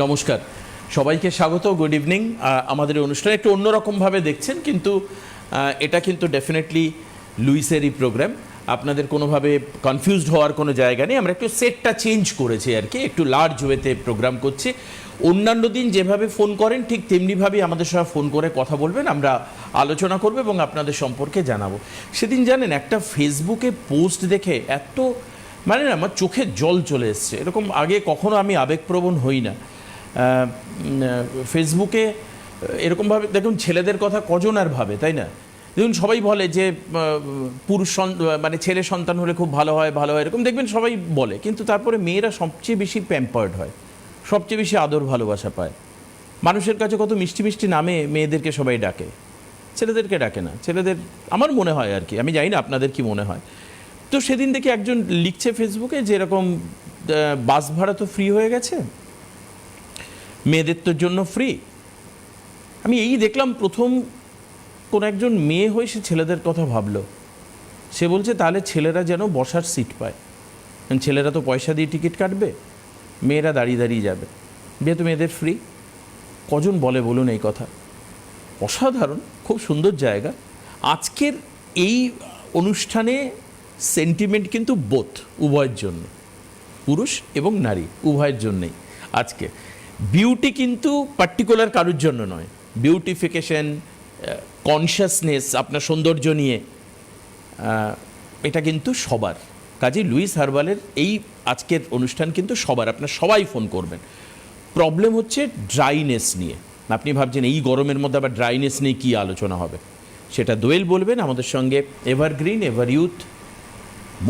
নমস্কার, সবাইকে স্বাগত। Good evening. আমাদের অনুষ্ঠানে একটু অন্যরকমভাবে দেখছেন, কিন্তু এটা কিন্তু ডেফিনেটলি লুইসেরই প্রোগ্রাম। আপনাদের কোনোভাবে কনফিউজড হওয়ার কোনো জায়গা নেই। আমরা একটু সেটটা চেঞ্জ করেছি আর কি, একটু লার্জ ওয়েতে প্রোগ্রাম করছি। অন্যান্য দিন যেভাবে ফোন করেন ঠিক তেমনিভাবেই আমাদের সঙ্গে ফোন করে কথা বলবেন, আমরা আলোচনা করব এবং আপনাদের সম্পর্কে জানাবো। সেদিন জানেন একটা ফেসবুকে পোস্ট দেখে এত মানে না আমার চোখে জল চলে এসছে। এরকম আগে কখনো আমি আবেগপ্রবণ হই না। ফেসবুকে এরকমভাবে দেখুন, ছেলেদের কথা কজন আর ভাবে, তাই না? দেখুন সবাই বলে যে পুরুষ মানে ছেলে সন্তান হলে খুব ভালো হয় ভালো হয়, এরকম দেখবেন সবাই বলে। কিন্তু তারপরে মেয়েরা সবচেয়ে বেশি প্যাম্পার্ড হয়, সবচেয়ে বেশি আদর ভালোবাসা পায়। মানুষের কাছে কত মিষ্টি মিষ্টি নামে মেয়েদেরকে সবাই ডাকে, ছেলেদেরকে ডাকে না। ছেলেদের আমার মনে হয় আর কি, আমি জানি না আপনাদের কি মনে হয়। তো সেদিন দেখি একজন লিখছে ফেসবুকে যে এরকম বাস ভাড়া তো ফ্রি হয়ে গেছে, মেয়েদের তোর জন্য ফ্রি। আমি এই দেখলাম প্রথম কোন একজন মেয়ে হয়ে সে ছেলেদের কথা ভাবলো। সে বলছে তাহলে ছেলেরা যেন বসার সিট পায়, কারণ ছেলেরা তো পয়সা দিয়ে টিকিট কাটবে, মেয়েরা দাঁড়িয়ে দাঁড়িয়ে যাবে, যেহেতু মেয়েদের ফ্রি। কজন বলে বলুন এই কথা? অসাধারণ, খুব সুন্দর জায়গা। আজকের এই অনুষ্ঠানে সেন্টিমেন্ট কিন্তু বোথ, উভয়ের জন্য, পুরুষ এবং নারী উভয়ের জন্যেই। আজকে বিউটি কিন্তু পার্টিকুলার কারোর জন্য নয়, বিউটিফিকেশন, কনসিয়াসনেস, আপনার সৌন্দর্য নিয়ে, এটা কিন্তু সবার। কাজেই লুইস হার্বালের এই আজকের অনুষ্ঠান কিন্তু সবার, আপনার সবাই ফোন করবেন। প্রবলেম হচ্ছে ড্রাইনেস নিয়ে। আপনি ভাবছেন এই গরমের মধ্যে আবার ড্রাইনেস নিয়ে কী আলোচনা হবে, সেটা দোয়েল বলবেন। আমাদের সঙ্গে evergreen, ever youth,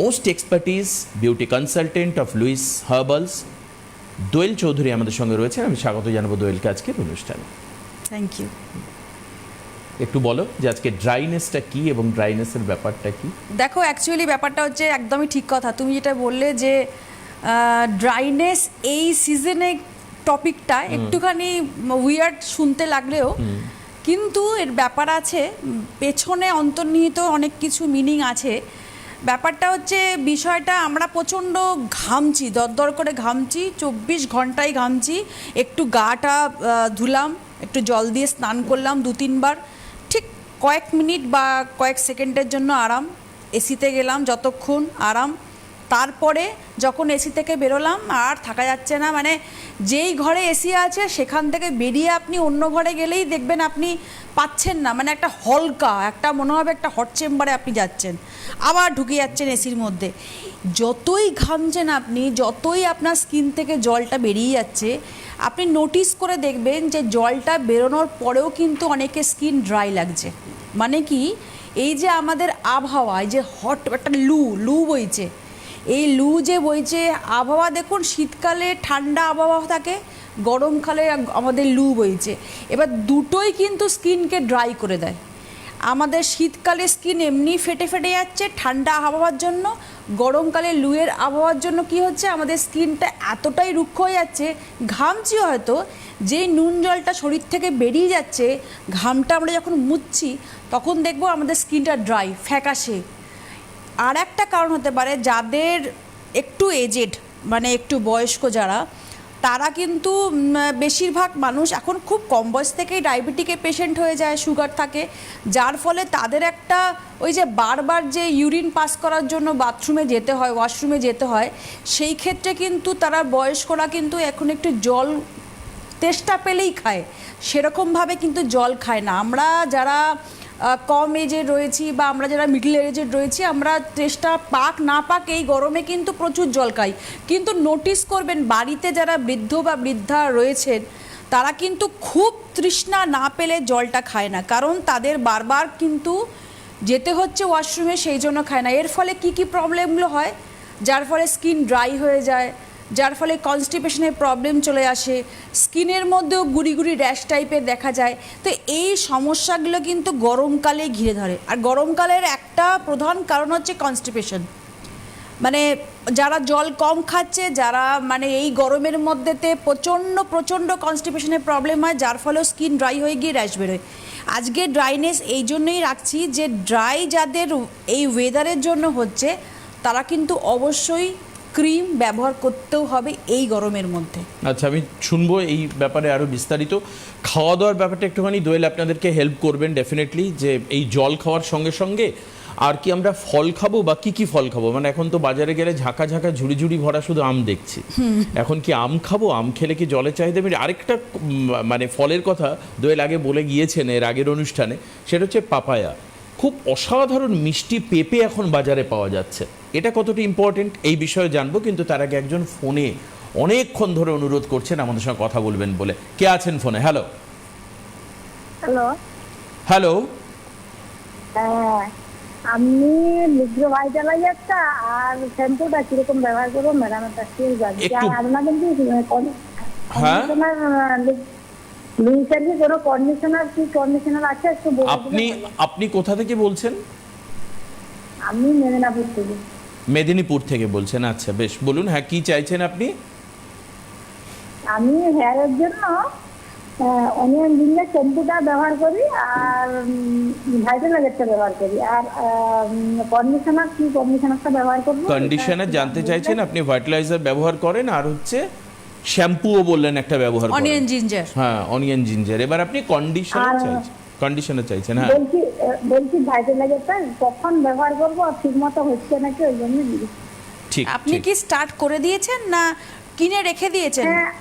most expertise beauty consultant of Louis Herbals Doyel Chowdhury আমাদের সঙ্গে রয়েছে। আমি স্বাগত জানাবো দোয়েলকে আজকের অনুষ্ঠানে। Thank you. একটু বলো যে আজকে ড্রাইনেসটা কি এবং ড্রাইনেসের ব্যাপারটা কি? দেখো, অ্যাকচুয়ালি ব্যাপারটা হচ্ছে একদমই ঠিক কথা তুমি যেটা বললে, যে ড্রাইনেস এই সিজনে টপিকটা একটুখানি উইয়ার্ড শুনতে লাগলেও কিন্তু এর ব্যাপার আছে, পেছনে অন্তর্নিহিত অনেক কিছু মিনিং আছে। ব্যাপারটা হচ্ছে বিষয়টা আমরা প্রচণ্ড ঘামছি, দরদর করে ঘামছি, 24 ঘন্টায় ঘামছি। একটু গাটা ধুলাম, একটু জল দিয়ে স্নান করলাম 2-3 বার, ঠিক কয়েক মিনিট বা কয়েক সেকেন্ডের জন্য আরাম, এসিতে গেলাম যতক্ষণ আরাম, তারপরে যখন এসি থেকে বেরোলাম আর থাকা যাচ্ছে না। মানে যেই ঘরে এসি আছে সেখান থেকে বেরিয়ে আপনি অন্য ঘরে গেলেই দেখবেন আপনি পাচ্ছেন না, মানে একটা হলকা, একটা মনে হবে একটা হট চেম্বারে আপনি যাচ্ছেন, আবার ঢুকে যাচ্ছেন এসির মধ্যে। যতই ঘামছেন আপনি, যতই আপনার স্কিন থেকে জলটা বেরিয়ে যাচ্ছে, আপনি নোটিস করে দেখবেন যে জলটা বেরোনোর পরেও কিন্তু অনেকের স্কিন ড্রাই লাগছে। মানে কি, এই যে আমাদের আবহাওয়া, এই যে হট একটা লু বইছে, এই লু যে বইছে আবহাওয়া, দেখুন শীতকালে ঠান্ডা আবহাওয়া থাকে, গরমকালে আমাদের লু বইছে। এবার দুটোই কিন্তু স্কিনকে ড্রাই করে দেয়। আমাদের শীতকালে স্কিন এমনি ফেটে ফেটে যাচ্ছে ঠান্ডা আবহাওয়ার জন্য, গরমকালে লুয়ের আবহাওয়ার জন্য কি হচ্ছে, আমাদের স্কিনটা এতটাই রুক্ষ হয়ে যাচ্ছে, ঘামছি হয়তো, যেই নুন জলটা শরীর থেকে বেরিয়ে যাচ্ছে, ঘামটা আমরা যখন মুছছি তখন দেখবো আমাদের স্কিনটা ড্রাই, ফ্যাকাশে। আর একটা কারণ হতে পারে, যাদের একটু এজেড, মানে একটু বয়স্ক যারা, তারা কিন্তু বেশিরভাগ মানুষ এখন খুব কম বয়স থেকেই ডায়াবেটিকের পেশেন্ট হয়ে যায়, সুগার থাকে, যার ফলে তাদের একটা ওই যে বারবার যে ইউরিন পাস করার জন্য বাথরুমে যেতে হয়, ওয়াশরুমে যেতে হয়, সেই ক্ষেত্রে কিন্তু তারা বয়স্করা কিন্তু এখন একটু জল তেষ্টা পেলেই খায়, সেরকমভাবে কিন্তু জল খায় না। আমরা যারা কম এজে রয়েছি বা আমরা যারা মিডল এজের রয়েছি, আমরা তেষ্টা পাক না পাক এই গরমে কিন্তু প্রচুর জল খাই। কিন্তু নোটিস করবেন বাড়িতে যারা বৃদ্ধ বা বৃদ্ধা রয়েছেন, তারা কিন্তু খুব তৃষ্ণা না পেলে জলটা খায় না, কারণ তাদের বারবার কিন্তু যেতে হচ্ছে ওয়াশরুমে, সেই জন্য খায় না। এর ফলে কি কি প্রবলেমগুলো হয়, যার ফলে স্কিন ড্রাই হয়ে যায়, যার ফলে কনস্টিপেশনের প্রবলেম চলে আসে, স্কিনের মধ্যেও গুড়ি গুড়ি র্যাশ টাইপের দেখা যায়। তো এই সমস্যাগুলো কিন্তু গরমকালে ঘিরে ধরে। আর গরমকালের একটা প্রধান কারণ হচ্ছে কনস্টিপেশন, মানে যারা জল কম খাচ্ছে, যারা মানে এই গরমের মধ্যেতে প্রচণ্ড কনস্টিপেশনের প্রবলেম হয়, যার ফলেও স্কিন ড্রাই হয়ে গিয়ে র্যাশ বেরোয়। আজকে ড্রাইনেস এই জন্যই রাখছি যে ড্রাই যাদের এই ওয়েদারের জন্য হচ্ছে, তারা কিন্তু অবশ্যই ক্রিম ব্যবহার করতেও হবে এই গরমের মধ্যে। আচ্ছা, আমি শুনবো এই ব্যাপারে আরও বিস্তারিত। খাওয়া দাওয়ার ব্যাপারটা একটুখানি দোয়েল আপনাদেরকে হেল্প করবেন ডেফিনেটলি, যে এই জল খাওয়ার সঙ্গে সঙ্গে আর কি আমরা ফল খাবো বা কি কি ফল খাবো? মানে এখন তো বাজারে গেলে ঝাঁকা ঝাঁকা ঝুড়ি ঝুড়ি ভরা শুধু আম দেখছি। এখন কি আম খাবো? আম খেলে কি জলের চাহিদা বেড়ে? আরেকটা মানে ফলের কথা দোয়েল আগে বলে গিয়েছেন এর আগের অনুষ্ঠানে, সেটা হচ্ছে পাপায়া। খুব অসাধারণ মিষ্টি পেঁপে এখন বাজারে পাওয়া যাচ্ছে। এটা কতটা ইম্পর্টেন্ট এই বিষয়ে জানবো, কিন্তু তার আগে একজন ফোনে অনেকক্ষণ ধরে অনুরোধ করছেন আমাদের সঙ্গে কথা বলবেন বলে। কে আছেন ফোনে? Hello hello, hello. হ্যাঁ, আমি লিগ্রোভাইটালাইজারটা আর শ্যাম্পুটা কিরকম ব্যবহার করবো ম্যাডাম একটা একটু জানি। একটু- আর আপনাদের কি হ্যাঁ? কন্ডিশনার লুইসের কি কোনো কন্ডিশনার আছে একটু বলে আপনি দিলে ভালো। আপনি কোথা থেকে বলছেন? আমি মেদিনীপুর থেকে। মেদিনীপুর থেকে বলছেন, আচ্ছা বেশ, বলুন। হ্যাঁ, কি চাইছেন আপনি? আমি হেয়ারের জন্য অনিয়ন জিঞ্জার শ্যাম্পুটা ব্যবহার করি আর ভাইটালাইজারটা ব্যবহার করি। আর কন্ডিশনারটা ব্যবহার করবো। কন্ডিশনার জানতে চাইছেন আপনি, ভার্টিলাইজার ব্যবহার করেন, আর হচ্ছে শ্যাম্পুও বললেন একটা ব্যবহার করেন। Onion ginger. হ্যাঁ, অনিয়ন জিঞ্জার। এবার আপনি কন্ডিশনার আর- চাইছেন, কন্ডিশনার চাইছেন। হ্যাঁ, বলছি ভাইটালাইজারটা কখন ব্যবহার করবো আর ঠিক মতো হচ্ছে নাকি ওই জন্য জিজ্ঞেস। ঠিক আপনি ঠিক। কি স্টার্ট করে দিয়েছেন না কিনে রেখে দিয়েছেন? হ্যাঁ,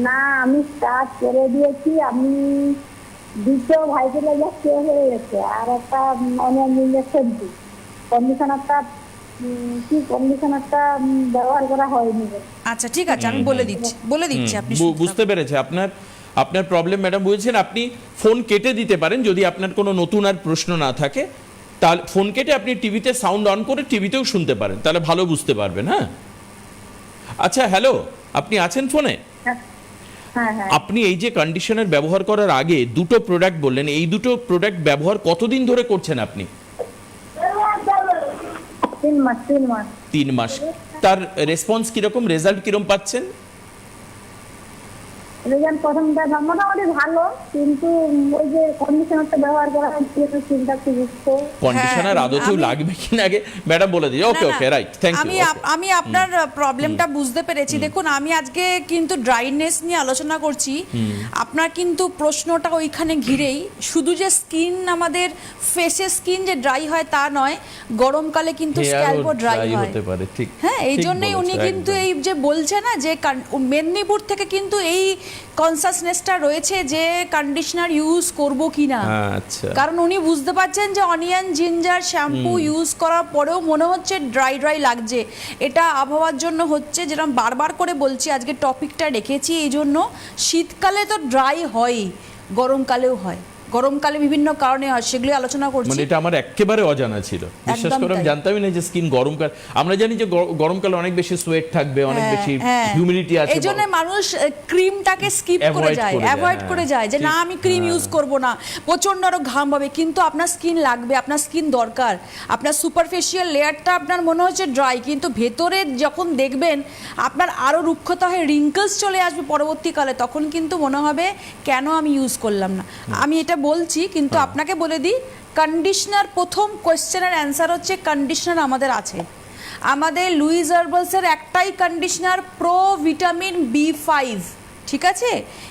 না আমি স্টার্ট করে দিয়েছি। আমি দুটো ভাইটালাইজার শেষ হয়ে গেছে আর একটা অনিয়ন জিঞ্জার শ্যাম্পু। কন্ডিশনারটা ব্যবহার করা হয়নি। আচ্ছা ঠিক আছে, আমি বলে দিচ্ছি আপনি শুনতে বুঝতে পেরেছে আপনার প্রবলেম ম্যাডাম, বুঝেছেন। আপনি ফোন কেটে দিতে পারেন যদি আপনার কোনো নতুন আর প্রশ্ন না থাকে, তাহলে ফোন কেটে আপনি টিভিতে সাউন্ড অন করে টিভিতেও শুনতে পারেন, তাহলে ভালো বুঝতে পারবেন। হ্যাঁ, আচ্ছা, হ্যালো, আপনি আছেন ফোনে? হ্যাঁ হ্যাঁ, আপনি এই যে কন্ডিশনার ব্যবহার করার আগে দুটো প্রোডাক্ট বললেন, এই দুটো প্রোডাক্ট ব্যবহার কতদিন ধরে করছেন আপনি? 3 মাস। 3 মাস। তার রেসপন্স কিরকম, রেজাল্ট কিরকম পাচ্ছেন? রেজাল্ট প্রথমটা মোটামুটি ভালো, কিন্তু ওই যে কন্ডিশনারটা ব্যবহার করা হচ্ছে চিন্তা একটু বুঝতো। কন্ডিশনার হ্যাঁ, আদতেও আমি- লাগবে কিনা আগে ম্যাডাম বলে দিই। ওকে না, ওকে, না, রাইট, থ্যাংক ইউ। আমি আপনার প্রবলেমটা বুঝতে পেরেছি। দেখুন, আমি আজকে কিন্তু ড্রাইনেস নিয়ে আলোচনা করছি। আপনার কিন্তু প্রশ্নটা ওইখানে ঘিরেই, শুধু যে স্কিন, আমাদের ফেসের স্কিন যে ড্রাই হয় তা নয়, গরমকালে কিন্তু স্ক্যাল্পও ড্রাই হয়। হতে পারে, ঠিক। হ্যাঁ, এই ঠিক জন্যই উনি বলেছো, কিন্তু একদম। এই যে বলছে না যে মেদিনীপুর থেকে কিন্তু এই কনসাসনেসটা রয়েছে যে কন্ডিশনার ইউজ করব কিনা। আচ্ছা, কারণ উনি বুঝতে পারছেন যে অনিয়ন জিঞ্জার শ্যাম্পু ইউজ করার পরেও মনে হচ্ছে ড্রাই ড্রাই লাগছে। এটা আবহাওয়ার জন্য হচ্ছে, যেরকম বারবার করে বলছি, আজকে টপিকটা রেখেছি এই জন্য। শীতকালে তো ড্রাই হয়ই, গরমকালেও হয়। গরমকালে বিভিন্ন কারণে হয়, সেগুলি আলোচনা করছি। মানে এটা আমার একেবারে অজানা ছিল, বিশ্বাস একদম করে আমি তাই। জানতামই না যে স্কিন গরমকাল। আমরা জানি যে গরমকালে অনেক বেশি সোয়েট থাকবে, অনেক বেশি হিউমিডিটি আছে, এই জন্য মানুষ ক্রিমটাকে স্কিপ করে Avoid যায়, করে যায়, অ্যাভয়েড হ্যাঁ, করে যায় যে ঠিক, না আমি ক্রিম ইউজ করব না, প্রচন্ড আরো ঘাম হবে। কিন্তু আপনার স্কিন লাগবে, আপনার স্কিন দরকার। আপনার সুপারফিশিয়াল লেয়ারটা আপনার মনে হচ্ছে ড্রাই, কিন্তু ভেতরে যখন দেখবেন আপনার আরো রুক্ষতা হয়ে রিঙ্কলস চলে আসবে পরবর্তীকালে, তখন কিন্তু মনে হবে কেন আমি ইউজ করলাম না। আমি এটা বলছি, কিন্তু আপনাকে বলে দিই, কন্ডিশনার, প্রথম কোয়েশ্চেনের অ্যান্সার হচ্ছে কন্ডিশনার আমাদের আছে। আমাদের লুইস হার্বালসের একটাই কন্ডিশনার, প্রো ভিটামিন B5, ঠিক আছে?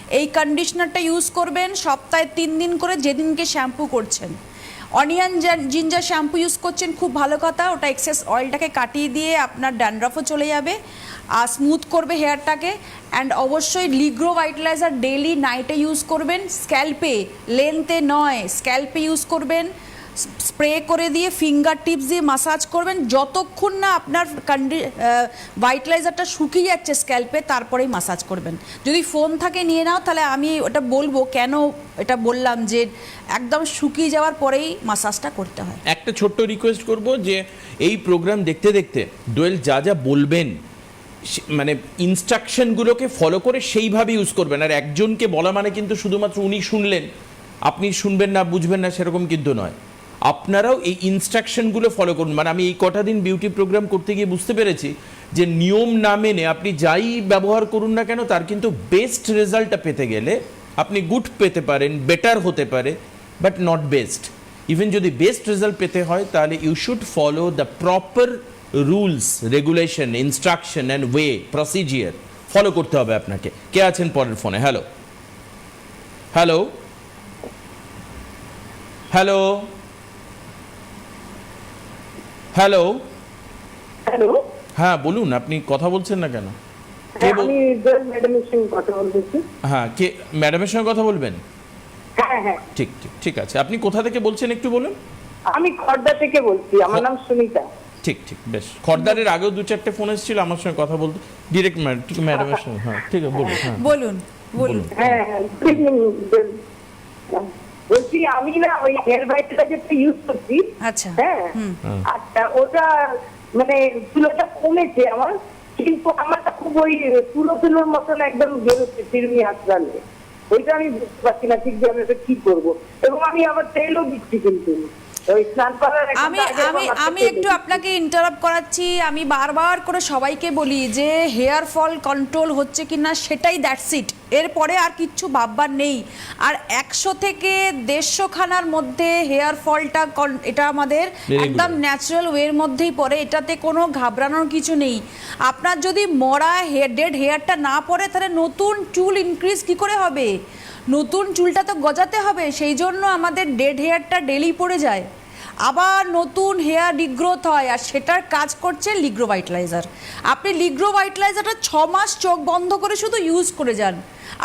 এই কন্ডিশনারটা ইউজ করবেন সপ্তাহে 3 দিন করে, যেদিনকে শ্যাম্পু করছেন। অনিয়ন জিঞ্জার শ্যাম্পু ইউজ করছেন, খুব ভালো কথা, ওটা এক্সেস অয়েলটাকে কাটিয়ে দিয়ে আপনার ড্যান্ড্রাফও চলে যাবে আর স্মুথ করবে হেয়ারটাকে। অ্যান্ড অবশ্যই লিগ্রো ভাইটালাইজার ডেইলি নাইটে ইউজ করবেন, স্ক্যাল্পে, লেন্থে নয়, স্ক্যাল্পে ইউজ করবেন। স্প্রে করে দিয়ে ফিঙ্গার টিপস দিয়ে মাসাজ করবেন যতক্ষণ না আপনার ভাইটালাইজারটা শুকিয়ে যাচ্ছে স্ক্যাল্পে, তারপরেই মাসাজ করবেন। যদি ফোন থাকে নিয়ে নাও, তাহলে আমি ওটা বলবো কেন এটা বললাম, যে একদম শুকিয়ে যাওয়ার পরেই মাসাজটা করতে হয়। একটা ছোট্ট রিকোয়েস্ট করব যে এই প্রোগ্রাম দেখতে দেখতে দোয়েল যা যা বলবেন, মানে ইনস্ট্রাকশনগুলোকে ফলো করে সেইভাবে ইউজ করবেন। আর একজনকে বলা মানে কিন্তু শুধুমাত্র উনি শুনলেন, আপনি শুনবেন না, বুঝবেন না, সেরকম কিন্তু নয়। আপনারাও এই ইনস্ট্রাকশনগুলো ফলো করুন। মানে আমি এই কটা দিন বিউটি প্রোগ্রাম করতে গিয়ে বুঝতে পেরেছি যে নিয়ম না মেনে আপনি যাই ব্যবহার করুন না কেন, তার কিন্তু বেস্ট রেজাল্টটা পেতে গেলে আপনি গুড পেতে পারেন, বেটার হতে পারে, বাট নট বেস্ট। ইভেন যদি বেস্ট রেজাল্ট পেতে হয়, তাহলে you should follow the proper rules regulation instruction and way procedure follow করতে হবে আপনাকে। কে আছেন পরের ফোনে? Hello hello hello hello hello, হ্যাঁ বলুন, আপনি কথা বলছেন না কেন? কে হ্যাঁ, আমি জয় ম্যাডামের সঙ্গে কথা বলতেছি। হ্যাঁ, কে ম্যাডামের সঙ্গে কথা বলবেন? হ্যাঁ হ্যাঁ, ঠিক ঠিক ঠিক আছে। আপনি কোথা থেকে বলছেন একটু বলুন। আমি খড়দা থেকে বলছি, আমার নাম সুনিতা। ঠিক ঠিক, বেশ। খড়দারের আগেও 2-4টে ফোন এসেছিল আমার সঙ্গে কথা বলতে, ডিরেক্ট ম্যাডামের সঙ্গে। হ্যাঁ ঠিক আছে, বলুন। হ্যাঁ বলুন বলুন। হ্যাঁ হ্যাঁ, good evening. বলছি আমি না ওই হেয়ার ব্রাইটটা যেটা ইউজ করছি, আচ্ছা। হ্যাঁ, আচ্ছা, ওটা মানে চুলটা কমেছে আমার, কিন্তু আমারটা খুব ওই তুলোর মতন একদম বেরোচ্ছে ফিরমি আসলে। ওইটা আমি বুঝতে পারছি না ঠিক যে আমি ওটা কি করবো। এবং আমি আবার তেলও দিচ্ছি, কিন্তু ওই স্নান করার এক আমি ঘন্টা আগে আমি আমার আমি তেল একটু দিচ্ছি। আপনাকে ইন্টারাপ্ট করাচ্ছি। আমি বারবার করে সবাইকে বলি যে হেয়ার ফল কন্ট্রোল হচ্ছে কিনা সেটাই, দ্যাটস ইট। এরপরে আর কিচ্ছু ভাববার নেই। আর 100 থেকে 150 খানার মধ্যে হেয়ার ফলটা এটা আমাদের একদম ন্যাচারাল ওয়ের মধ্যেই পড়ে, এটাতে কোনো ঘাবড়ানোর কিছু নেই। আপনার যদি মরা ডেড হেয়ারটা না পড়ে তাহলে নতুন চুল ইনক্রিজ কি করে হবে? নতুন চুলটা তো গজাতে হবে, সেই জন্য আমাদের ডেড হেয়ারটা ডেলি পড়ে যায়, আবার নতুন হেয়ার রিগ্রোথ হয়, আর সেটার কাজ করছে লিগ্রো ভাইটালাইজার। আপনি লিগ্রো ভাইটালাইজারটা 6 মাস চোখ বন্ধ করে শুধু ইউজ করে যান,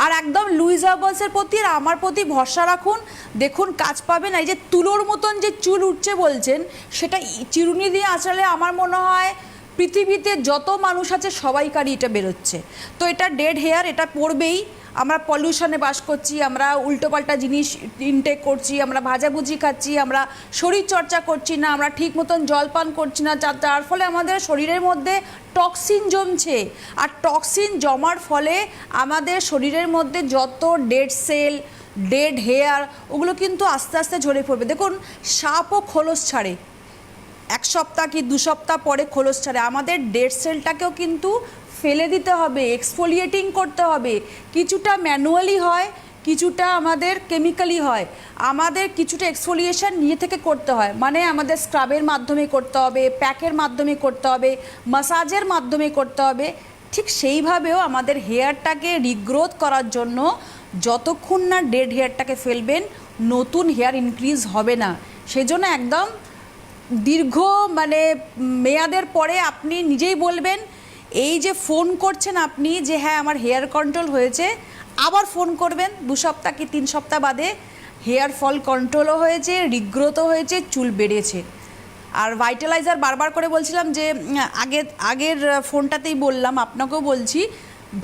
আর একদম লুইস হার্বালসের প্রতি আর আমার প্রতি ভরসা রাখুন, দেখুন কাজ পাবেন। এই যে তুলোর মতন যে চুল উঠছে বলছেন, সেটা চিরুনি দিয়ে আঁচড়ালে আমার মনে হয় পৃথিবীতে যত মানুষ আছে সবাইকারই এটা বেরোচ্ছে। তো এটা ডেড হেয়ার, এটা পড়বেই। আমরা পলিউশনে বাস করছি, আমরা উল্টোপাল্টা জিনিস ইনটেক করছি, আমরা ভাজাভুজি খাচ্ছি, আমরা শরীর চর্চা করছি না, আমরা ঠিক মতন জল পান করছি না, যার ফলে আমাদের শরীরের মধ্যে টক্সিন জমছে। আর টক্সিন জমার ফলে আমাদের শরীরের মধ্যে যত ডেড সেল, ডেড হেয়ার, ওগুলো কিন্তু আস্তে আস্তে ঝরে পড়বে। দেখুন, সাপও খোলস ছাড়ে, 1 সপ্তাহ কি 2 সপ্তাহ পরে খোলস ছাড়ে। আমাদের ডেড সেলটাকেও কিন্তু ফেলে দিতে হবে, এক্সফোলিয়েটিং করতে হবে। কিছুটা ম্যানুয়ালি হয়, কিছুটা আমাদের কেমিক্যালি হয়। আমাদের কিছুটা এক্সফোলিয়েশন নিজে থেকে করতে হয়, মানে আমাদের স্ক্রাবের মাধ্যমে করতে হবে, প্যাকের মাধ্যমে করতে হবে, মাসাজের মাধ্যমে করতে হবে। ঠিক সেইভাবেও আমাদের হেয়ারটাকে রিগ্রোথ করার জন্য যতক্ষণ না ডেড হেয়ারটাকে ফেলবেন, নতুন হেয়ার ইনক্রিজ হবে না। সেজন্য একদম দীর্ঘ মানে মেয়াদের পরে আপনি নিজেই বলবেন, এই যে ফোন করছেন আপনি যে হ্যাঁ আমার হেয়ার কন্ট্রোল হয়েছে, আবার ফোন করবেন 2 সপ্তাহ কি 3 সপ্তাহ বাদে, হেয়ার ফল কন্ট্রোলও হয়েছে, রিগ্রোথও হয়েছে, চুল বেড়েছে। আর ভাইটালাইজার বারবার করে বলছিলাম যে আগের ফোনটাতেই বললাম, আপনাকেও বলছি,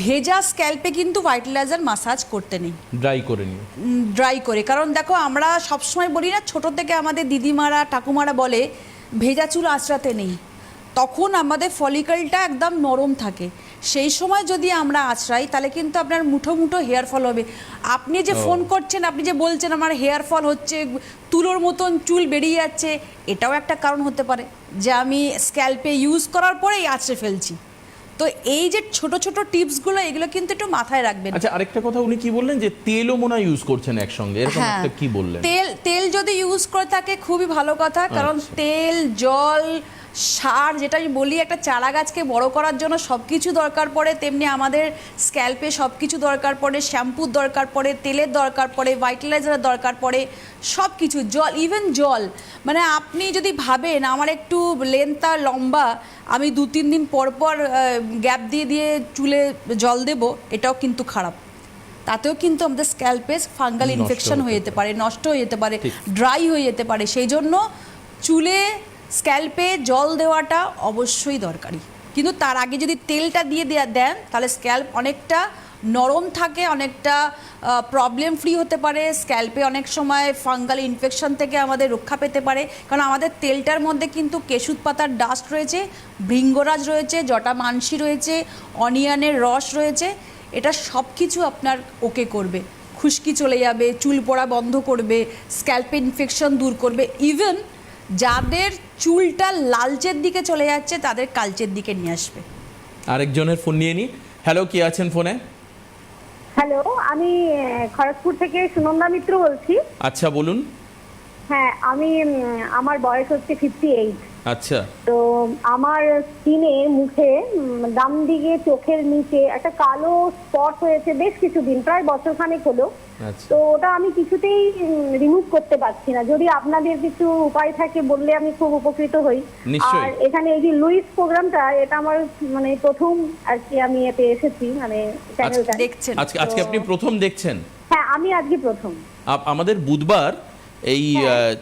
ভেজা স্ক্যাল্পে কিন্তু ভাইটালাইজার মাসাজ করতে নেই, ড্রাই করে নিও। ড্রাই করে। কারণ দেখো, আমরা সবসময় বলি না, ছোট থেকে আমাদের দিদিমারা ঠাকুমারা বলে ভেজা চুল আঁচড়াতে নেই, তখন আমাদের ফলিকলটা একদম নরম থাকে। সেই সময় যদি আমরা আঁচড়াই তাহলে কিন্তু আপনার মুঠো মুঠো হেয়ার ফল হবে। আপনি যে ফোন করছেন, আপনি যে বলছেন আমার হেয়ার ফল হচ্ছে, তুলোর মতন চুল বেরিয়ে যাচ্ছে, এটাও একটা কারণ হতে পারে যে আমি স্ক্যাল্পে ইউজ করার পরেই আঁচড়ে ফেলছি। তো এই যে ছোট ছোট টিপসগুলো, এগুলো কিন্তু একটু মাথায় রাখবেন। আচ্ছা, আরেকটা কথা উনি কি বললেন যে তেলও মনে হয় ইউজ করছেন একসঙ্গে, এরকম একটা কি বললেন? তেল যদি ইউজ করে থাকে খুবই ভালো কথা, কারণ তেল, জল, সার, যেটা আমি বলি, একটা চারা গাছকে বড় করার জন্য সব কিছু দরকার পড়ে, তেমনি আমাদের স্ক্যাল্পে সব কিছু দরকার পড়ে, শ্যাম্পুর দরকার পড়ে, তেলের দরকার পড়ে, ভাইটালাইজারের দরকার পড়ে, সব কিছু, জল, ইভেন জল। মানে আপনি যদি ভাবেন আমার একটু লেন্থটা লম্বা, আমি 2-3 দিন পর পর গ্যাপ দিয়ে দিয়ে চুলে জল দেব, এটাও কিন্তু খারাপ। তাতেও কিন্তু আমাদের স্ক্যাল্পে ফাঙ্গাল ইনফেকশন হয়ে যেতে পারে, নষ্ট হয়ে যেতে পারে, ড্রাই হয়ে যেতে পারে। সেই জন্য চুলে, স্ক্যাল্পে জল দেওয়াটা অবশ্যই দরকারি, কিন্তু তার আগে যদি তেলটা দিয়ে দেন তাহলে স্ক্যাল্প অনেকটা নরম থাকে, অনেকটা প্রবলেম ফ্রি হতে পারে। স্ক্যাল্পে অনেক সময় ফাঙ্গাল ইনফেকশন থেকে আমাদের রক্ষা পেতে পারে, কারণ আমাদের তেলটার মধ্যে কিন্তু কেশুত পাতার ডাস্ট রয়েছে, ভৃঙ্গরাজ রয়েছে, জটা মানসি রয়েছে, অনিয়নের রস রয়েছে। এটা সব কিছু আপনার ওকে করবে, খুশকি চলে যাবে, চুল পড়া বন্ধ করবে, স্ক্যাল্পে ইনফেকশন দূর করবে। ইভেন যাদের চুলটা লালচের দিকে চলে যাচ্ছে তাদের কালচের দিকে নিয়ে আসবে। আরেকজনের ফোন নিয়ে নি। হ্যালো, কি আছেন ফোনে? হ্যালো, আমি খড়গপুর থেকে সুনন্দা মিত্র বলছি। আচ্ছা বলুন। হ্যাঁ, আমি আমার বয়স হচ্ছে 58। আচ্ছা তো আমার স্কিনের মুখে ডান দিকে চোখের নিচে একটা কালো স্পট হয়েছে বেশ কিছুদিন, প্রায় বছর খানেক হলো। আচ্ছা তো ওটা আমি কিছুতেই রিমুভ করতে পারছি না। যদি আপনাদের কিছু উপায় থাকে বললে আমি খুব উপকৃত হই। নিশ্চয়ই। আর এখানে এই যে লুইস প্রোগ্রামটা, এটা আমার মানে প্রথম আর কি আমি এতে এসেছি, মানে চ্যানেলটা দেখছেন আজকে আপনি প্রথম দেখছেন? হ্যাঁ, আমি আজকে প্রথম। আমাদের বুধবার এই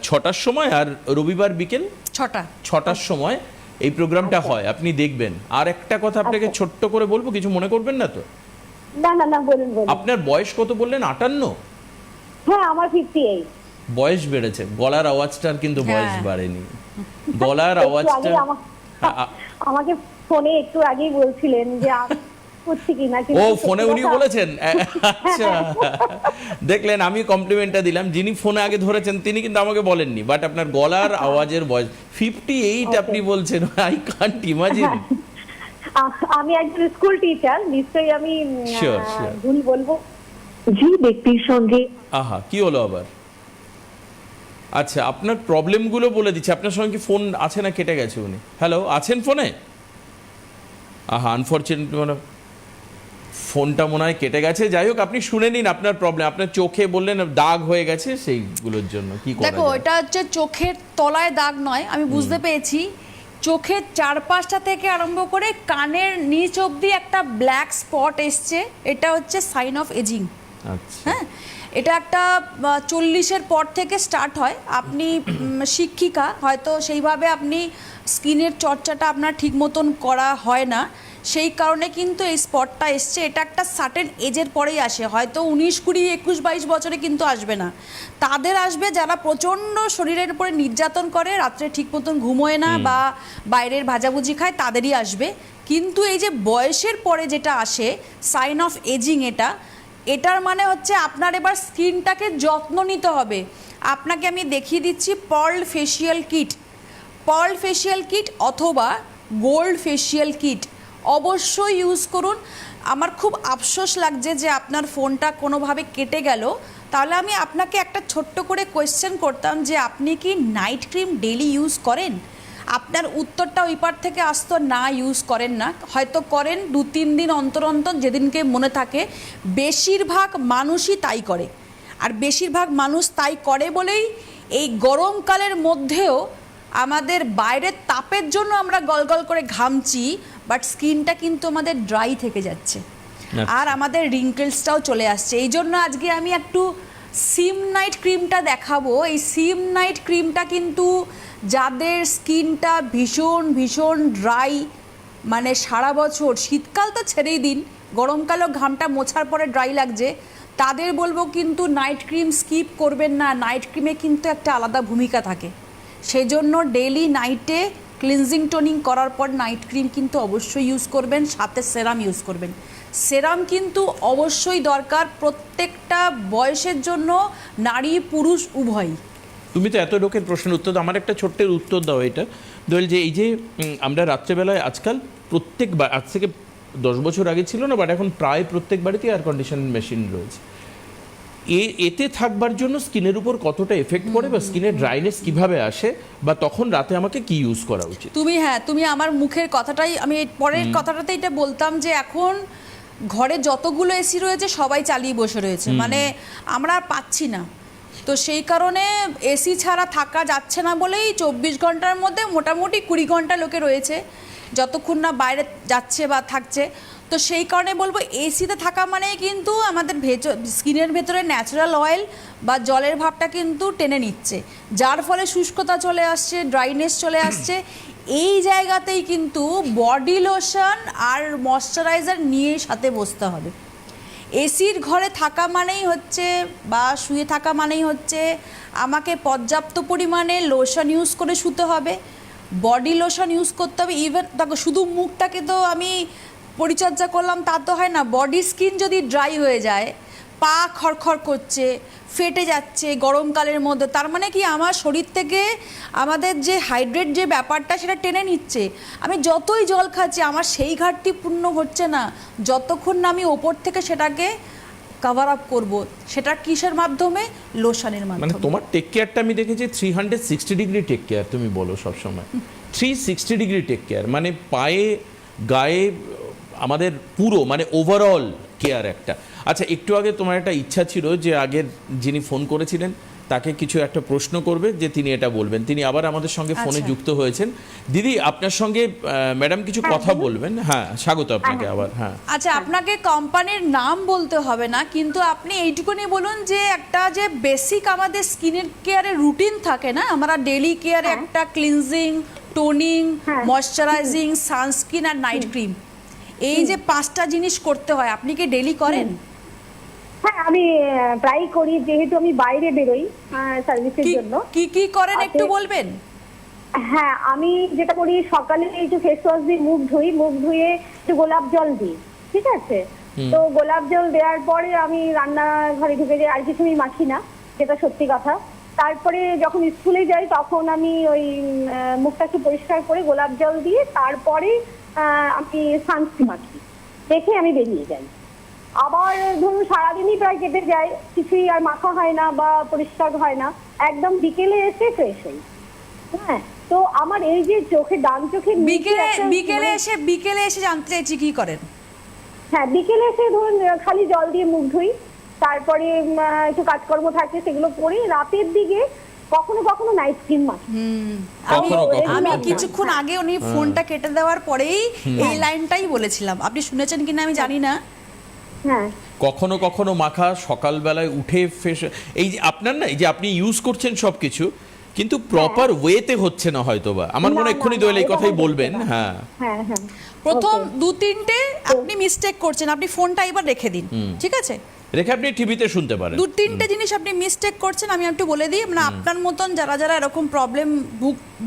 6টার সময় আর রবিবার বিকেল 6টার সময় এই প্রোগ্রামটা হয়, আপনি দেখবেন। আর একটা কথা আপনাকে ছোট্ট করে বলবো, কিছু মনে করবেন না তো? না না না, বলুন বলুন। আপনার বয়স কত বললেন? 58? হ্যাঁ, আমার 58। বয়স বেড়েছে, গলার আওয়াজটার কিন্তু বয়স হ্যাঁ। বাড়েনি। গলার একটু আওয়াজটা আগে আমাকে ফোনে একটু আগেই বলছিলেন যে করছি কিনা, ও কিন্তু ফোনে উনি বলেছেন? আচ্ছা, দেখলেন আমি কমপ্লিমেন্টটা দিলাম। যিনি ফোনে আগে ধরেছেন তিনি কিন্তু আমাকে বলেননি, বাট আপনার গলার আওয়াজের বয়স 58 আপনি বলছেন, আই কান্ট ইমাজিন। আমি একজন স্কুল টিচার, নিশ্চয়ই আমি Sure, sure. ভুল বলবো। যে ব্যক্তির সঙ্গে আহা, কি হলো আবার? আচ্ছা, আপনার প্রবলেমগুলো বলে দিচ্ছি। আপনার সঙ্গে কি ফোন আছে না কেটে গেছে উনি? হ্যালো, আছেন ফোনে? আহা, আনফরচুনেটলি মানে ফোনটা মনে হয় কেটে গেছে। যাই হোক, আপনি শুনে নিন আপনার প্রবলেম। আপনার চোখে বললেন দাগ হয়ে গেছে, সেইগুলোর জন্য কি করা দেখো, যায়? এটা হচ্ছে চোখের তলায় দাগ নয়, আমি বুঝতে পেরেছি। চোখের চারপাশটা থেকে আরম্ভ করে কানের নিচ অবধি একটা ব্ল্যাক স্পট এসছে, এটা হচ্ছে সাইন অফ এজিং। আচ্ছা, হ্যাঁ, এটা একটা 40-এর পর থেকে স্টার্ট হয়। আপনি শিক্ষিকা, হয়তো সেইভাবে আপনি স্কিনের চর্চাটা আপনার ঠিক মতন করা হয় না, সেই কারণে কিন্তু এই স্পটটা এসছে। এটা একটা সার্টেন এজের পরেই আসে, হয়তো 19, 20, 21, 22 বছরে কিন্তু আসবে না। তাদের আসবে যারা প্রচণ্ড শরীরের উপরে নির্যাতন করে, রাত্রে ঠিক মতন ঘুমোয় না বা বাইরের ভাজাভুজি খায়, তাদেরই আসবে। কিন্তু এই যে বয়সের পরে যেটা আসে, সাইন অফ এজিং, এটার মানে হচ্ছে আপনার এবার স্কিনটাকে যত্ন নিতে হবে। আপনাকে আমি দেখিয়ে দিচ্ছি পার্ল ফেশিয়াল কিট অথবা গোল্ড ফেশিয়াল কিট অবশ্যই ইউজ করুন। আমার খুব আফসোস লাগছে যে আপনার ফোনটা কোনোভাবে কেটে গেল। তাহলে আমি আপনাকে একটা ছোট্ট করে কোয়েশ্চেন করতাম যে আপনি কি নাইট ক্রিম ডেইলি ইউজ করেন? আপনার উত্তরটা ওই পার থেকে আসতো না, ইউজ করেন না। হয়তো করেন 2-3 দিন অন্তর অন্তর, যেদিনকে মনে থাকে। বেশিরভাগ মানুষই তাই করে, আর বেশিরভাগ মানুষ তাই করে বলেই এই গরমকালের মধ্যেও আমাদের বাইরের তাপের জন্য আমরা গলগল করে ঘামছি, বাট স্কিনটা কিন্তু আমাদের ড্রাই থেকে যাচ্ছে, আর আমাদের রিঙ্কেলসটাও চলে আসছে। এই জন্য আজকে আমি একটু সিম নাইট ক্রিমটা দেখাবো। এই সিম নাইট ক্রিমটা কিন্তু যাদের স্কিনটা ভীষণ ভীষণ ড্রাই, মানে সারা বছর, শীতকাল তো ছেড়েই দিন, গরমকালেও ঘামটা মোছার পরে ড্রাই লাগছে, তাদের বলবো কিন্তু নাইট ক্রিম স্কিপ করবেন না। নাইট ক্রিমে কিন্তু একটা আলাদা ভূমিকা থাকে, সেই জন্য ডেইলি নাইটে ক্লিনজিং টোনিং করার পর নাইট ক্রিম কিন্তু অবশ্যই ইউজ করবেন, সাথে সেরাম ইউজ করবেন। সেরাম কিন্তু অবশ্যই দরকার প্রত্যেকটা বয়সের জন্য, নারী পুরুষ উভয়ই। তুমি তো এত লোকের প্রশ্নের উত্তর দাও, আমার একটা ছোট্টের উত্তর দাও। এটা দোয়েল, যে এই যে আমরা রাত্রেবেলায় আজকাল আজ থেকে 10 বছর আগে ছিল না, বাট এখন প্রায় প্রত্যেক বাড়িতে এয়ার কন্ডিশন মেশিন রয়েছে। এতে থাকবার জন্য স্কিনের উপর কতটা এফেক্ট পড়ে, বা স্কিনের ড্রাইনেস কিভাবে আসে, বা তখন রাতে আমাকে কি ইউজ করা উচিত? তুমি আমার মুখের কথাটাই, আমি পরের কথাটাতে এটা বলতাম যে এখন ঘরে যতগুলো এসি রয়েছে সবাই চালিয়ে বসে রয়েছে, মানে আমরা আর পাচ্ছি না। তো সেই কারণে এসি ছাড়া থাকা যাচ্ছে না বলেই 24 ঘন্টার মধ্যে মোটামুটি 20 ঘন্টা লোকে রয়েছে, যতক্ষণ না বাইরে যাচ্ছে বা থাকছে। তো সেই কারণে বলবো এসিতে থাকা মানে কিন্তু আমাদের স্কিনের ভেতরে ন্যাচারাল অয়েল বা জলের ভাবটা কিন্তু টেনে নিচ্ছে, যার ফলে শুষ্কতা চলে আসছে, ড্রাইনেস চলে আসছে। এই জায়গাতেই কিন্তু বডি লোশন আর ময়শ্চারাইজার নিয়ে সাথে বসতে হবে। এসির ঘরে থাকা মানেই হচ্ছে, বা শুয়ে থাকা মানেই হচ্ছে, আমাকে পর্যাপ্ত পরিমাণে লোশন ইউজ করে শুতে হবে, বডি লোশন ইউজ করতে হবে। ইভেন দেখো, শুধু মুখটাকে তো আমি পরিচর্যা করলাম তা তো হয় না, বডি স্কিন যদি ড্রাই হয়ে যায়, পা খড়খড় করছে, ফেটে যাচ্ছে গরমকালের মধ্যে, তার মানে কি আমার শরীর থেকে আমাদের যে হাইড্রেট যে ব্যাপারটা সেটা টেনে নিচ্ছে। আমি যতই জল খাচ্ছি আমার সেই ঘাটতি পূর্ণ হচ্ছে না, যতক্ষণ না আমি ওপর থেকে সেটাকে কভার আপ করব, সেটা কিসের মাধ্যমে? লোশনের মানে মাধ্যমে। তোমার টেক কেয়ারটা আমি দেখেছি 360 ডিগ্রি টেক কেয়ার, তুমি বলো সবসময় 360 ডিগ্রি টেক কেয়ার, মানে পায়ে গায়ে আমাদের পুরো মানে ওভারঅল কেয়ার একটা। আচ্ছা, একটু আগে তোমার একটা ইচ্ছা ছিল যে আগের যিনি ফোন করেছিলেন তাকে কিছু একটা প্রশ্ন করবে, যে তিনি এটা বলবেন। তিনি আবার আমাদের সঙ্গে ফোনে আচ্ছা। যুক্ত হয়েছেন। দিদি, আপনার সঙ্গে ম্যাডাম কিছু কথা বলবেন। হ্যাঁ, স্বাগত আপনাকে আবার। হ্যাঁ, আচ্ছা, আপনাকে কোম্পানির নাম বলতে হবে না, কিন্তু আপনি এইটুকুনি বলুন যে একটা যে বেসিক আমাদের স্কিনের কেয়ারের রুটিন থাকে না, আমরা ডেইলি কেয়ারে একটা ক্লিনজিং, টোনিং, হ্যাঁ। ময়শ্চারাইজিং, সানস্ক্রিন আর নাইট ক্রিম, এই যে 5টা জিনিস করতে হয়, আপনি কি ডেইলি করেন? হ্যাঁ, আমি প্রায় করি, যেহেতু আমি বাইরে বেরোই সার্ভিসের কি জন্য। কি কি করেন একটু আচ্ছা। বলবেন? হ্যাঁ, আমি যেটা করি, সকালে একটু ফেস ওয়াশ দিয়ে মুখ ধুই, মুখ ধুয়ে একটু গোলাপ জল দিই, ঠিক আছে? তো গোলাপ জল দেওয়ার পরে আমি রান্নাঘরে ঢুকে যাই, আর কিছু আমি মাখি না, যেটা সত্যি কথা। তারপরে যখন স্কুলে যাই তখন আমি ওই মুখটা একটু পরিষ্কার করে গোলাপ জল দিয়ে তারপরে আমি সানস্ক্রিন মাখি, দেখে আমি বেরিয়ে যাই। আবার ধরুন সারাদিনই প্রায় কেটে যায়, কিছুই আর মাখা হয় না বা পরিষ্কার হয় না, একদম বিকেলে এসে ফ্রেশ হই। হ্যাঁ, তো আমার এই যে চোখে, ডান চোখের নিচে বিকেলে একটা বিকেলে এসে জানতে চাইছি কি করেন? হ্যাঁ, বিকেলে এসে ধরুন খালি জল দিয়ে মুখ ধুই, তারপরে একটু কাজকর্ম থাকে সেগুলো করে রাতের দিকে কখনো কখনো নাইট ক্রিম মাখি। কখনো কখনো। আমি হ্যাঁ। কিছুক্ষণ আগে উনি ফোনটা কেটে দেওয়ার পরেই এই লাইনটাই বলেছিলাম, আপনি শুনেছেন কিনা আমি জানি না। হ্যাঁ, কখনো কখনো মাখা, সকালবেলায় উঠে ফেস, এই যে আপনার না, এই যে আপনি ইউজ করছেন সব কিছু, কিন্তু প্রপার ওয়েতে হচ্ছে না হয়তোবা। আমার মনে হয় এক্ষুনি দোয়েল এই এটা কথাই হচ্ছে বলবেন। না। হ্যাঁ, হ্যাঁ, হ্যাঁ। প্রথম Okay. 2-3টে আপনি মিস্টেক করছেন, আপনি ফোনটা এবার রেখে দিন, ঠিক আছে? রেখে আপনি টিভিতে শুনতে পারেন। 2-3টে জিনিস আপনি মিস্টেক করছেন, আমি একটু বলে দিই। মানে আপনার মতন যারা যারা এরকম প্রবলেম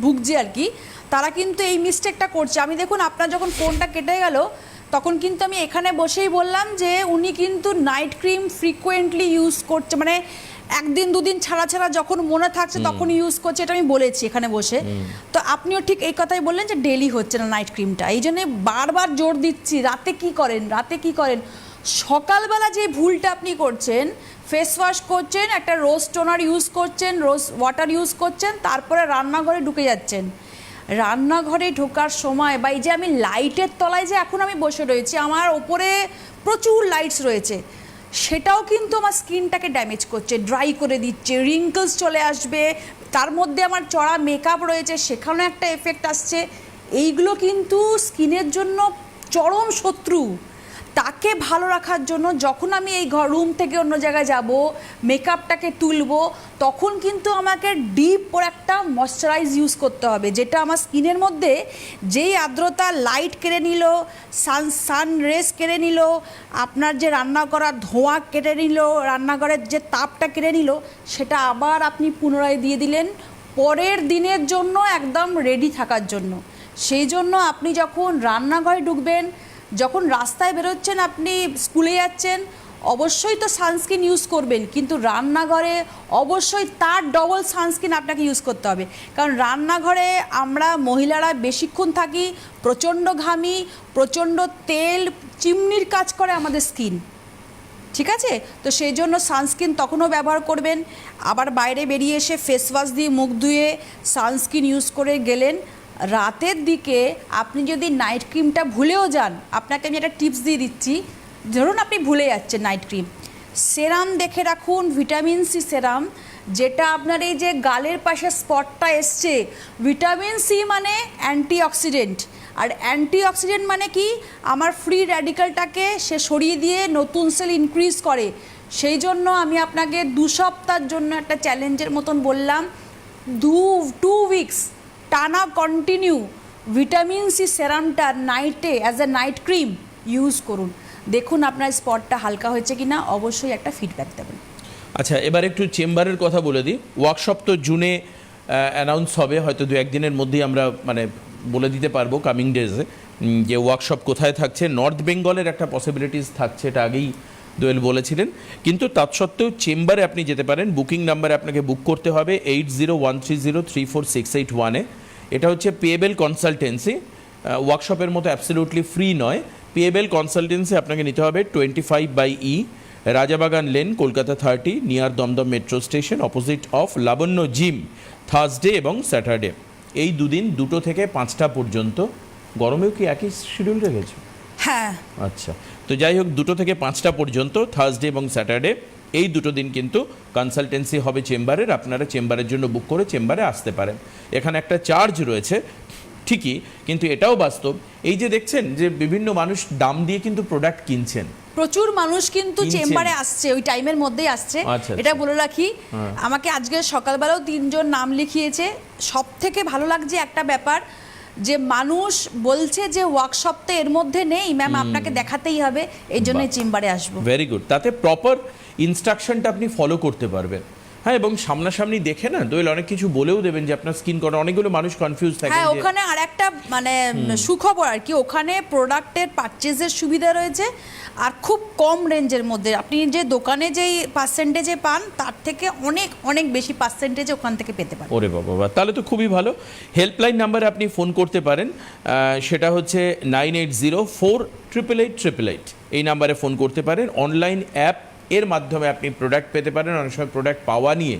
ভুগছে আর কি, তারা কিন্তু এই মিস্টেকটা করছে। আমি দেখুন, আপনার যখন ফোনটা কেটে গেল তখন কিন্তু আমি এখানে বসেই বললাম যে উনি কিন্তু নাইট ক্রিম ফ্রিকোয়েন্টলি ইউজ করছে, মানে একদিন দুদিন ছাড়া ছাড়া যখন মনে থাকছে তখন ইউজ করছে, এটা আমি বলেছি এখানে বসে। তো আপনিও ঠিক এই কথাই বললেন যে ডেইলি হচ্ছে না নাইট ক্রিমটা, এই জন্যে বারবার জোর দিচ্ছি। রাতে কি করেন? সকালবেলা যে ভুলটা আপনি করছেন, ফেস ওয়াশ করছেন, একটা রোজ টোনার ইউজ করছেন, রোজ ওয়াটার ইউজ করছেন, তারপরে রান্নাঘরে ঢুকে যাচ্ছেন। রান্নাঘরে ঢোকার সময় বা এই যে আমি লাইটের তলায় যে এখন আমি বসে রয়েছি, আমার ওপরে প্রচুর লাইটস রয়েছে, সেটাও কিন্তু আমার স্কিনটাকে ড্যামেজ করছে, ড্রাই করে দিচ্ছে, রিঙ্কলস চলে আসবে, তার মধ্যে আমার চড়া মেকআপ রয়েছে, সেখানেও একটা এফেক্ট আসছে। এইগুলো কিন্তু স্কিনের জন্য চরম শত্রু। তাকে ভালো রাখার জন্য যখন আমি এই রুম থেকে অন্য জায়গায় যাব, মেকআপটাকে তুলবো, তখন কিন্তু আমাকে ডিপ করে একটা ময়শ্চারাইজ ইউজ করতে হবে, যেটা আমার স্কিনের মধ্যে যেই আর্দ্রতা, লাইট কেড়ে নিল, সান রেস কেড়ে নিল, আপনার যে রান্না করার ধোঁয়া কেড়ে নিল, রান্নাঘরের যে তাপটা কেড়ে নিল, সেটা আবার আপনি পুনরায় দিয়ে দিলেন পরের দিনের জন্য একদম রেডি থাকার জন্য। সেই জন্য আপনি যখন রান্নাঘরে ঢুকবেন, যখন রাস্তায় বেরোচ্ছেন, আপনি স্কুলে যাচ্ছেন, অবশ্যই তো সানস্ক্রিন ইউজ করবেন, কিন্তু রান্নাঘরে অবশ্যই তার ডবল সানস্ক্রিন আপনাকে ইউজ করতে হবে। কারণ রান্নাঘরে আমরা মহিলারা বেশিক্ষণ থাকি, প্রচণ্ড ঘামি, প্রচণ্ড তেল, চিমনির কাজ করে আমাদের স্কিন, ঠিক আছে? তো সেই জন্য সানস্ক্রিন তখনও ব্যবহার করবেন। আবার বাইরে বেরিয়ে এসে ফেস ওয়াশ দিয়ে মুখ ধুয়ে সানস্ক্রিন ইউজ করে গেলেন। রাতের দিকে আপনি যদি নাইট ক্রিমটা ভুলেও যান, আপনাকে আমি একটা টিপস দিয়ে দিচ্ছি। ধরুন আপনি ভুলে যাচ্ছেন নাইট ক্রিম, সেরাম দেখে রাখুন, ভিটামিন সি সেরাম, যেটা আপনার এই যে গালের পাশে স্পটটা এসছে, ভিটামিন সি মানে অ্যান্টিঅক্সিডেন্ট, আর অ্যান্টিঅক্সিডেন্ট মানে কি, আমার ফ্রি র্যাডিক্যালটাকে সে সরিয়ে দিয়ে নতুন সেল ইনক্রিজ করে। সেই জন্য আমি আপনাকে 2 সপ্তাহের জন্য একটা চ্যালেঞ্জের মতন বললাম, 2 উইকস টানা কন্টিনিউ ভিটামিন সি সেরামটা নাইটে as a night cream use করুন। দেখুন আপনার স্পটটা হালকা হয়েছে কিনা, অবশ্যই একটা ফিডব্যাক দেবেন। আচ্ছা, এবার একটু চেম্বারের কথা বলে দিই। ওয়ার্কশপ তো জুনে অ্যানাউন্স হবে, হয়তো 2-1 দিনের মধ্যেই আমরা মানে বলে দিতে পারবো কামিং ডেজে যে ওয়ার্কশপ কোথায় থাকছে। নর্থ বেঙ্গলের একটা পসিবিলিটিস থাকছে, এটা আগেই দোয়েল বলেছিলেন, কিন্তু তৎসত্ত্বেও চেম্বারে আপনি যেতে পারেন। বুকিং নাম্বারে আপনাকে বুক করতে হবে 8013034681-এ। এটা হচ্ছে পেয়েবেল কনসালটেন্সি, ওয়ার্কশপের মতো অ্যাবসলিউটলি ফ্রি নয়। পেয়েবেল কনসালটেন্সি আপনাকে নিতে হবে 25/E, Rajabagan lane, Kolkata 30, near Dumdum metro station, opposite of Labanya gym, Thursday এবং স্যাটারডে। এই দুদিন 2টো থেকে 5টা পর্যন্ত। গরমেও কি একই শিডিউল রেখেছে? হ্যাঁ, আচ্ছা, তো যাই হোক 2টো থেকে 5টা পর্যন্ত থার্সডে এবং স্যাটারডে, এই 2টো দিন কিন্তু কনসালটেন্সি হবে চেম্বারের। আপনারা চেম্বারের জন্য বুক করে চেম্বারে আসতে পারেন। এখানে একটা চার্জ রয়েছে ঠিকই, কিন্তু এটাও বাস্তব, এই যে দেখছেন যে বিভিন্ন মানুষ দাম দিয়ে কিন্তু প্রোডাক্ট কিনছেন। প্রচুর মানুষ কিন্তু কিনছেন। চেম্বারে আসছে, ওই টাইমের মধ্যেই আসছে। আচ্ছা, এটা আচ্ছা। বলে রাখি, আমাকে আজকে সকালবেলাও 3 জন নাম লিখিয়েছে। সব থেকে ভালো লাগছে একটা ব্যাপার, যে মানুষ বলছে যে ওয়ার্কশপটা এর মধ্যে নেই ম্যাম, আপনাকে দেখাতেই হবে, এই জন্যই বাহ। চেম্বারে আসবো। ভেরি গুড, তাতে প্রপার ইনস্ট্রাকশনটা আপনি ফলো করতে পারবেন। হ্যাঁ, এবং সামনাসামনি দেখে না দোয়েল অনেক কিছু বলেও দেবেন যে আপনার স্কিন করা। অনেকগুলো মানুষ কনফিউজ থাকে। হ্যাঁ, ওখানে আর একটা মানে সুখবর আর কি, ওখানে প্রোডাক্টের পারচেজের সুবিধা রয়েছে, আর খুব কম রেঞ্জের মধ্যে। আপনি যে দোকানে যেই পার্সেন্টেজে পান তার থেকে অনেক অনেক বেশি পার্সেন্টেজে ওখান থেকে পেতে পারেন। ওরে বাবা, তাহলে তো খুবই ভালো। হেল্পলাইন নাম্বারে আপনি ফোন করতে পারেন, সেটা হচ্ছে 9804888888। এই নাম্বারে ফোন করতে পারেন। অনলাইন অ্যাপ এর মাধ্যমে আপনি প্রোডাক্ট পেতে পারেন। অনেক সময় প্রোডাক্ট পাওয়া নিয়ে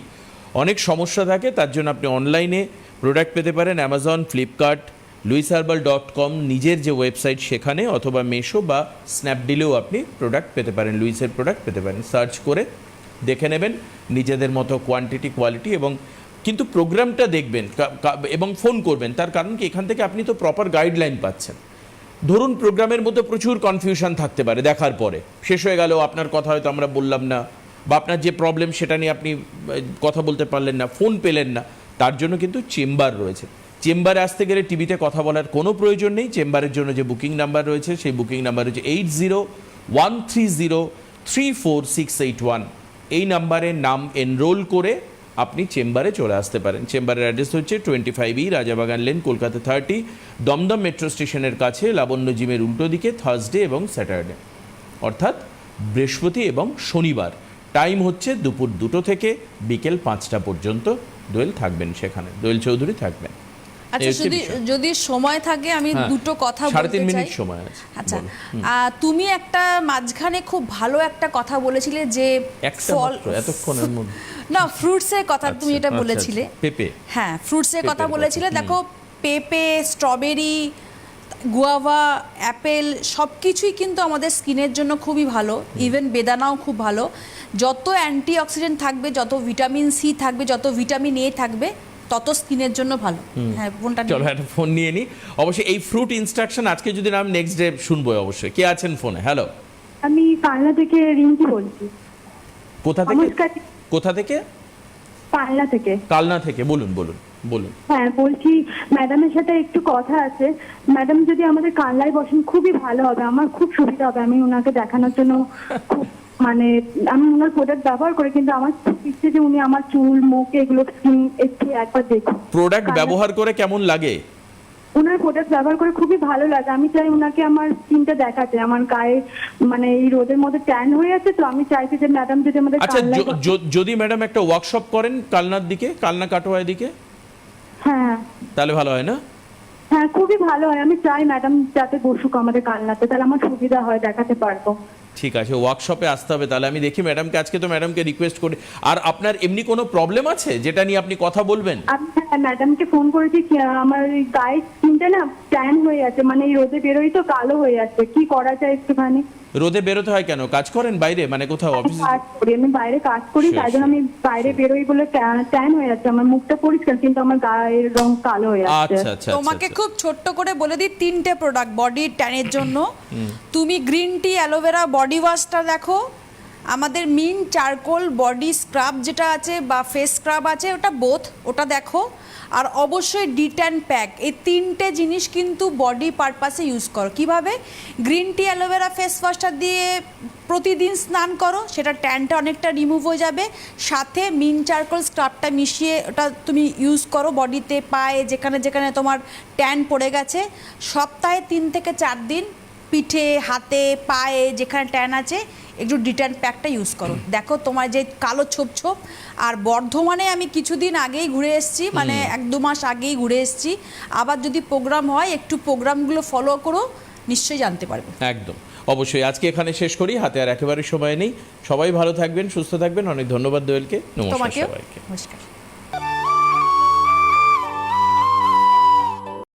অনেক সমস্যা থাকে, তার জন্য আপনি অনলাইনে প্রোডাক্ট পেতে পারেন। অ্যামাজন, ফ্লিপকার্ট, luisherbal.com নিজের যে ওয়েবসাইট সেখানে, অথবা মেশো বা স্ন্যাপডিলেও আপনি প্রোডাক্ট পেতে পারেন, লুইসের প্রোডাক্ট পেতে পারেন। সার্চ করে দেখে নেবেন নিজেদের মতো কোয়ান্টিটি, কোয়ালিটি, এবং কিন্তু প্রোগ্রামটা দেখবেন এবং ফোন করবেন। তার কারণ কি, এখান থেকে আপনি তো প্রপার গাইডলাইন পাচ্ছেন। ধরুন প্রোগ্রামের মধ্যে প্রচুর কনফিউশন থাকতে পারে, দেখার পরে শেষ হয়ে গেল, আপনার কথা হয়তো আমরা বললাম না, বা আপনার যে প্রবলেম সেটা নিয়ে আপনি কথা বলতে পারলেন না, ফোন পেলেন না। তার জন্য কিন্তু চেম্বার রয়েছে। চেম্বারে আসতে গেলে টিভিতে কথা বলার কোনো প্রয়োজন নেই। চেম্বারের জন্য যে বুকিং নাম্বার রয়েছে, সেই বুকিং নাম্বার হচ্ছে 8013034681। এই নাম্বারে নাম এনরোল করে আপনি চেম্বারে চলে আসতে পারেন। চেম্বারের অ্যাড্রেস হচ্ছে 25E Rajabagan lane, Kolkata 30, Dumdum metro স্টেশনের কাছে, লাবণ্য জিমের উল্টো দিকে, থার্সডে এবং স্যাটারডে, অর্থাৎ বৃহস্পতি এবং শনিবার। টাইম হচ্ছে দুপুর 2টো থেকে বিকেল 5টা পর্যন্ত। দোয়েল থাকবেন সেখানে, দোয়েল চৌধুরী থাকবেন। আচ্ছা, এই হচ্ছে যদি বিষয়। যদি সময় থাকে আমি হ্যাঁ, দুটো কথা 3.5 বলতে মিনিট চাই। সময় আছে। আচ্ছা, বলো। তুমি একটা মাঝখানে খুব ভালো একটা কথা বলেছিলে যে একটা ফল, মাত্র এতক্ষণের মধ্যে? না ফ্রুটসের কথা তুমি এটা আচ্ছা, বলেছিলে। আচ্ছা, পেঁপে। হ্যাঁ, ফ্রুটসের কথা পেঁপের বলেছিলে। কথা, দেখো, পেঁপে, স্ট্রবেরি, গুয়াভা, অ্যাপেল সব কিছুই কিন্তু আমাদের স্কিনের জন্য খুবই ভালো। ইভেন বেদানাও খুব ভালো। যত অ্যান্টিঅক্সিডেন্ট থাকবে, যত ভিটামিন সি থাকবে, যত ভিটামিন এ থাকবে, তত স্কিনের জন্য ভালো। হ্যাঁ, ফোনটা চলো একটা ফোন নিয়ে নিই। অবশ্যই এই ফ্রুট ইনস্ট্রাকশন আজকে যদি না, নেক্সট ডে শুনবো অবশ্যই। কে আছেন ফোনে? হ্যালো, আমি পালনা থেকে রিঙ্কি বলছি। কোথা থেকে? নমস্কার। কোথা থেকে? পালনা থেকে। কালনা থেকে। বলুন বলুন বলুন। হ্যাঁ, বলছি ম্যাডামের সাথে একটু কথা আছে। ম্যাডাম যদি আমাদের কানলায় বসেন খুবই ভালো হবে, আমার খুব সুবিধা হবে। আমি ওনাকে দেখানোর জন্য খুব মানে আমি ওনার প্রোডাক্ট ব্যবহার করি, কিন্তু আমার খুব ইচ্ছে যে উনি আমার চুল, মুখ এগুলো স্কিন একটু একবার দেখুন। প্রোডাক্ট ব্যবহার করে কেমন লাগে? ওনার প্রোডাক্ট ব্যবহার করে খুবই ভালো লাগে। আমি চাই ওনাকে আমার স্কিনটা দেখাতে। আমার গায়ে মানে এই রোদের মধ্যে ট্যান হয়ে আছে, তো আমি চাইছি যে ম্যাডাম যদি আমাদের আচ্ছা, কানলায় যদি ম্যাডাম একটা ওয়ার্কশপ করেন কালনার দিকে, কালনা কাটোয়ার দিকে, হ্যাঁ তাহলে ভালো হয় না? হ্যাঁ, খুবই ভালো হয়। আমি চাই ম্যাডাম যাতে বসুক আমাদের কালনাতে, তাহলে আমার সুবিধা হয়, দেখাতে পারবো। ঠিক আছে, ওয়ার্কশপে আসতে হবে তাহলে। আমি দেখি ম্যাডামকে, আজকে তো ম্যাডামকে রিকোয়েস্ট করি। আর আপনার এমনি কোনো প্রবলেম আছে যেটা নিয়ে আপনি কথা বলবেন? আমি ম্যাডামকে ফোন করেছি, আমার এই গায়ের স্কিনটা না ট্যান হয়ে আছে, মানে এই রোদে বেরোই তো কালো হয়ে যাচ্ছে। কি করা যায় একটুখানি? রোদে বেরোতে হয় কেন? কাজ করেন বাইরে, মানে কোথাও অফিসে? কাজ করি, আমি বাইরে কাজ করি, Sure, তাই জন্য আমি বাইরে বেরোই বলে ট্যান হয়ে যাচ্ছে। আমার মুখটা পরিষ্কার, কিন্তু আমার গায়ের রং কালো হয়ে যাচ্ছে। আচ্ছা আচ্ছা, তোমাকে খুব ছোট্ট করে বলে দিই 3টে প্রোডাক্ট বডি ট্যানের জন্য। তুমি গ্রিন টি অ্যালোভেরা বডি ওয়াশটা দেখো, আমাদের মিন্ট চারকোল বডি স্ক্রাব যেটা আছে বা ফেস স্ক্রাব আছে, ওটা দেখো। আর অবশ্যই ডিট্যান প্যাক। এই 3টে জিনিস কিন্তু বডি পারপাসে ইউজ করো। কিভাবে? গ্রিন টি অ্যালোভেরা ফেস ওয়াশটা দিয়ে প্রতিদিন স্নান করো, সেটা ট্যানটা অনেকটা রিমুভ হয়ে যাবে। সাথে মিন্ট চারকোল স্ক্রাবটা মিশিয়ে ওটা তুমি ইউজ করো বডিতে, পায়ে, যেখানে যেখানে তোমার ট্যান পড়ে গেছে। সপ্তাহে 3 থেকে 4 দিন পিঠে, হাতে, পায়ে যেখানে ট্যান আছে একটু ডিট্যান প্যাকটা ইউজ করো। দেখো তোমার যে কালো ছোপ ছোপ। আর বর্ধমানে আমি কিছুদিন আগেই ঘুরে এসেছি, মানে 1-2 মাস আগেই ঘুরে এসেছি। আবার যদি প্রোগ্রাম হয়, একটু প্রোগ্রামগুলো ফলো করো, নিশ্চয়ই জানতে পারবে। একদম। অবশ্যই আজকে এখানে শেষ করি, হাতে আর একেবারে সময় নেই। সবাই ভালো থাকবেন, সুস্থ থাকবেন। অনেক ধন্যবাদ দোয়েলকে। নমস্কার তোমাকেও সবাইকে। নমস্কার।